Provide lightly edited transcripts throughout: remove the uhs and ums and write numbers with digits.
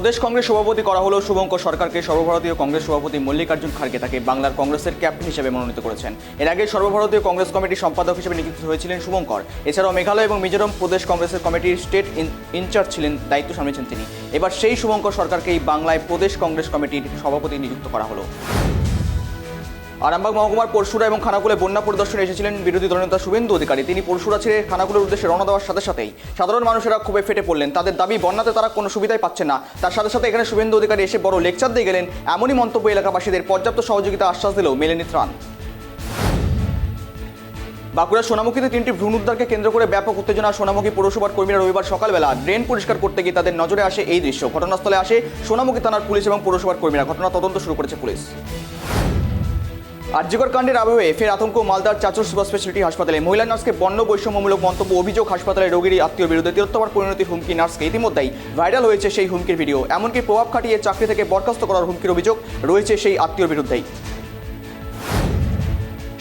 প্রদেশ কংগ্রেস সভাপতি করা হলো শুভঙ্কর সরকারকে সর্বভারতীয় কংগ্রেস সভাপতি মল্লিকার্জুন খাড়গে তাকে বাংলার কংগ্রেসের ক্যাপ্টেন হিসেবে মনোনীত করেছেন। এর আগে সর্বভারতীয় কংগ্রেস কমিটির সম্পাদক হিসেবে নিযুক্ত হয়েছিলেন শুভঙ্কর। এছাড়াও মেঘালয় এবং মিজোরাম প্রদেশ কংগ্রেসের কমিটির স্টেট ইনচার্জ ছিলেন, দায়িত্ব সামলেছেন তিনি। এবার সেই শুভঙ্কর সরকারকেই বাংলায় প্রদেশ কংগ্রেস কমিটির সভাপতি নিযুক্ত করা হলো। আরামবাগ মহকুমার পরশুরা এবং খানাকুলে বন্যা পরিদর্শনে এসেছিলেন বিরোধী দলনেতা শুভেন্দু অধিকারী। তিনি পরশুরা ছেড়ে খানাকুলের উদ্দেশ্যে রওনা দেওয়ার সাথে সাথেই সাধারণ মানুষেরা ক্ষোভে ফেটে পড়লেন। তাদের দাবি বন্যাতে তারা কোনো সুবিধাই পাচ্ছেন না। তার সাথে সাথে এখানে শুভেন্দু অধিকারী এসে বড় লেকচার দিয়ে গেলেন। এমনই মন্তব্য এলাকাবাসীদের পর্যাপ্ত সহযোগিতা আশ্বাস দিলেও মেলেনি ত্রাণ। বাঁকুড়ার সোনামুখীতে 3টি ভ্রূণ উদ্ধারকে কেন্দ্র করে ব্যাপক উত্তেজনা। সোনামুখী পৌরসভার কর্মীরা রবিবার সকালবেলা ড্রেন পরিষ্কার করতে গিয়ে তাদের নজরে আসে এই দৃশ্য। ঘটনাস্থলে আসে সোনামুখী থানার পুলিশ এবং পৌরসভার কর্মীরা। ঘটনা তদন্ত শুরু করেছে পুলিশ। আরজিকর কাণ্ডের আবহে ফের আতঙ্ক মালদার চাচর সুপার স্পেশালিটি হাসপাতালে। মহিলা নার্সকে বন্য বৈষম্যমূলক মন্তব্য অভিযোগ। হাসপাতালে রোগীর আত্মীয়র বিরুদ্ধে তিলোত্তমার পরিণতির হুমকি নার্সকে। ইতিমধ্যেই ভাইরাল হয়েছে সেই হুমকির ভিডিও। এমনকি প্রভাব খাটিয়ে চাকরি থেকে বরখাস্ত করার হুমকির অভিযোগ রয়েছে সেই আত্মীয়র বিরুদ্ধেই।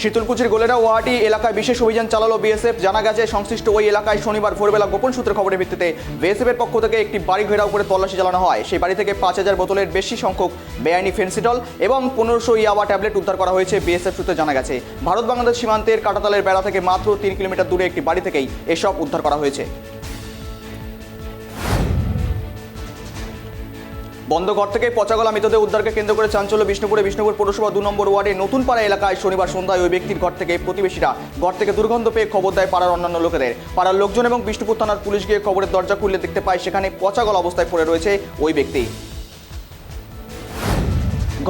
শীতলকুচির গোলেরা ওয়াহাটি এলাকায় বিশেষ অভিযান চালালো বিএসএফ। জানা গেছে সংশ্লিষ্ট ওই এলাকায় শনিবার ভোরবেলা গোপন সূত্রে খবরের ভিত্তিতে বিএসএফের পক্ষ থেকে একটি বাড়ি ঘেরাও করে তল্লাশি চালানো হয়। সেই বাড়ি থেকে 5000 বোতলের বেশি সংখ্যক বেআইনি ফেন্সিডল এবং 1500 ইয়াবা ট্যাবলেট উদ্ধার করা হয়েছে। বিএসএফ সূত্রে জানা গেছে ভারত বাংলাদেশ সীমান্তের কাটাতালের বেড়া থেকে মাত্র 3 কিলোমিটার দূরে একটি বাড়ি থেকেই এসব উদ্ধার করা হয়েছে। বন্ধ ঘর থেকে পচাগলা মৃতদেহ উদ্ধারকে কেন্দ্র করে চাঞ্চল্য বিষ্ণুপুর পৌরসভা 2 নম্বর ওয়ার্ডে নতুন পাড়া এলাকায় শনিবার সন্ধ্যায় ওই ব্যক্তির ঘর থেকে প্রতিবেশীরা ঘর থেকে দুর্গন্ধ পেয়ে খবর দেয় পাড়ার অন্যান্য লোকেদের। পাড়ার লোকজন এবং বিষ্ণুপুর থানার পুলিশ গিয়ে খবরের দরজা খুললে দেখতে পায় সেখানে পচাগলা অবস্থায় পড়ে রয়েছে ওই ব্যক্তি।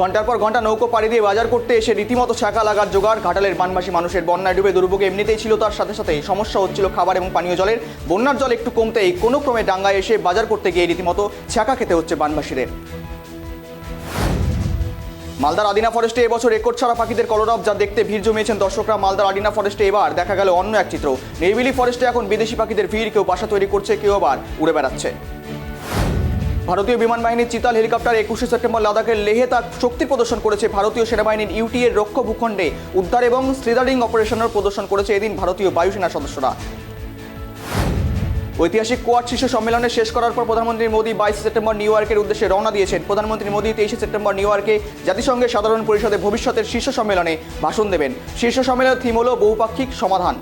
ঘন্টার পর ঘন্টা নৌকো পাড়ি দিয়ে বাজার করতে এসে রীতিমতো ছ্যাঁকা লাগার জোগাড়। ঘাটালের বানবাসী মানুষের বন্যায় ডুবে দুর্ভোগে এমনিতেই ছিল, তার সাথে সাথে সমস্যা হচ্ছিল খাবার এবং পানীয় জলের। বন্যার জল একটু কমতেই কোনো ক্রমে ডাঙ্গায় এসে বাজার করতে গিয়ে রীতিমতো ছ্যাঁকা খেতে হচ্ছে বানবাসীদের। মালদার আদিনা ফরেস্টে এবছর রেকর্ড ছাড়া পাখিদের কলরব, যা দেখতে ভিড় জমিয়েছেন দর্শকরা। মালদার আদিনা ফরেস্টে এবার দেখা গেল অন্য এক চিত্র। নিরিবিলি ফরেস্টে এখন বিদেশি পাখিদের ভিড়। কেউ বাসা তৈরি করছে, কেউ আবার উড়ে বেড়াচ্ছে। ভারতীয় বিমান বাহিনীর চিতাল হেলিকপ্টার 21শে সেপ্টেম্বর লাদাখের লেহে তার শক্তি প্রদর্শন করেছে। ভারতীয় সেনাবাহিনীর ইউটি এর রক্ষ ভূখণ্ডে উদ্ধার এবং স্লিদারিং অপারেশনের প্রদর্শন করেছে এদিন ভারতীয় বায়ুসেনার সদস্যরা। ঐতিহাসিক কোয়াড শীর্ষ সম্মেলনে শেষ করার পর প্রধানমন্ত্রী মোদী 22 সেপ্টেম্বর নিউ ইয়র্কের উদ্দেশ্যে রওনা দিয়েছেন। প্রধানমন্ত্রী মোদী 23 সেপ্টেম্বর নিউ ইয়র্কে জাতিসংঘের সাধারণ পরিষদে ভবিষ্যতের শীর্ষ সম্মেলনে ভাষণ দেবেন। শীর্ষ সম্মেলনের থিম হল বহুপাক্ষিক সমাধান।